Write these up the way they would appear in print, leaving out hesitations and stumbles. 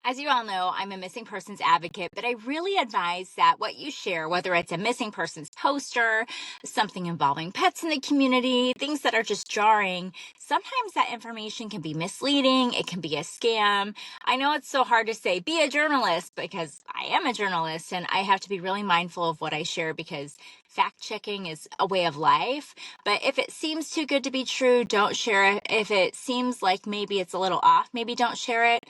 As you all know, I'm a missing persons advocate, but I really advise that what you share, whether it's a missing persons poster, something involving pets in the community, things that are just jarring, sometimes that information can be misleading. It can be a scam. I know it's so hard to say, be a journalist, because I am a journalist and I have to be really mindful of what I share because fact checking is a way of life. But if it seems too good to be true, don't share it. If it seems like maybe it's a little off, maybe don't share it.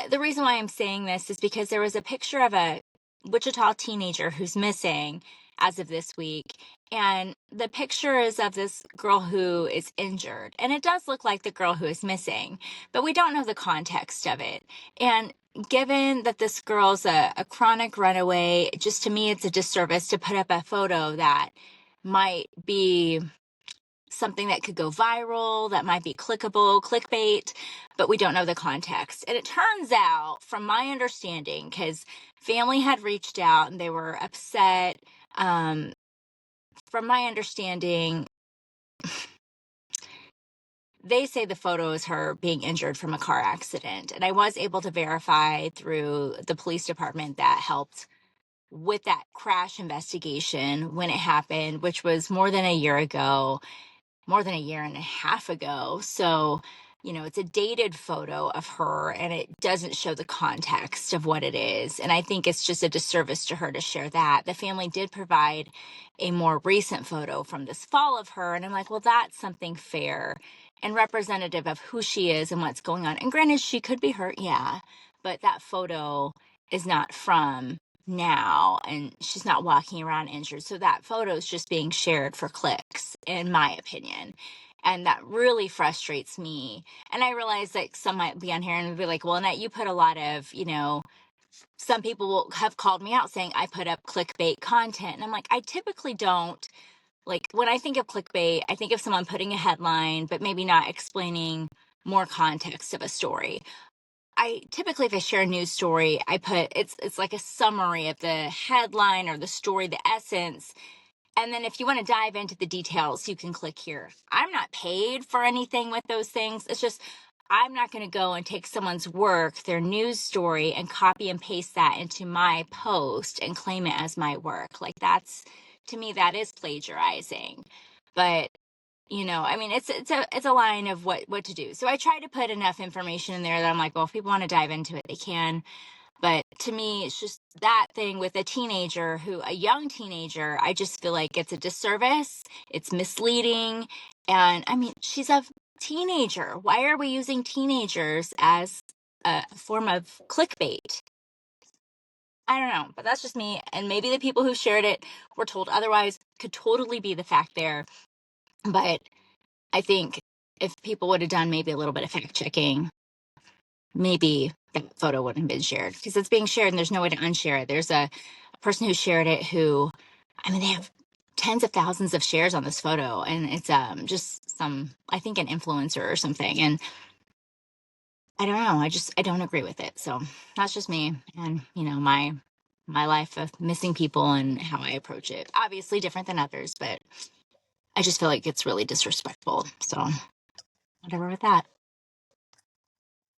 The reason why I'm saying this is because there was a picture of a Wichita teenager who's missing as of this week. And the picture is of this girl who is injured. And it does look like the girl who is missing, but we don't know the context of it. And given that this girl's a chronic runaway, just to me, it's a disservice to put up a photo that might be something that could go viral, that might be clickable, clickbait, but we don't know the context. And it turns out, from my understanding, because family had reached out and they were upset, from my understanding, they say the photo is her being injured from a car accident. And I was able to verify through the police department that helped with that crash investigation when it happened, which was more than a year ago. More than a year and a half ago. So, it's a dated photo of her and it doesn't show the context of what it is. And I think it's just a disservice to her to share that. The family did provide a more recent photo from this fall of her. And I'm like, well, that's something fair and representative of who she is and what's going on. And granted, she could be hurt. Yeah. But that photo is not from now and she's not walking around injured. So that photo is just being shared for clicks, in my opinion. And that really frustrates me. And I realize that some might be on here and be like, well, Annette, you put a lot of, some people will have called me out saying I put up clickbait content. And I'm like, I typically don't. Like, when I think of clickbait, I think of someone putting a headline, but maybe not explaining more context of a story. I typically, if I share a news story, I put it's like a summary of the headline or the story, the essence. And then if you want to dive into the details, you can click here. I'm not paid for anything with those things. It's just, I'm not going to go and take someone's work, their news story, and copy and paste that into my post and claim it as my work. Like, that's, to me, that is plagiarizing. But it's a line of what to do. So I try to put enough information in there that I'm like, well, if people want to dive into it, they can. But to me, it's just that thing with a young teenager, I just feel like it's a disservice. It's misleading. And I mean, she's a teenager. Why are we using teenagers as a form of clickbait? I don't know, but that's just me. And maybe the people who shared it were told otherwise. Could totally be the fact there. But I think if people would have done maybe a little bit of fact checking, maybe that photo wouldn't have been shared, because it's being shared and there's no way to unshare it. There's a person who shared it who, they have tens of thousands of shares on this photo, and it's just I think an influencer or something. And I don't know, I don't agree with it. So that's just me and, my life of missing people and how I approach it. Obviously different than others, but I just feel like it's really disrespectful. So whatever with that.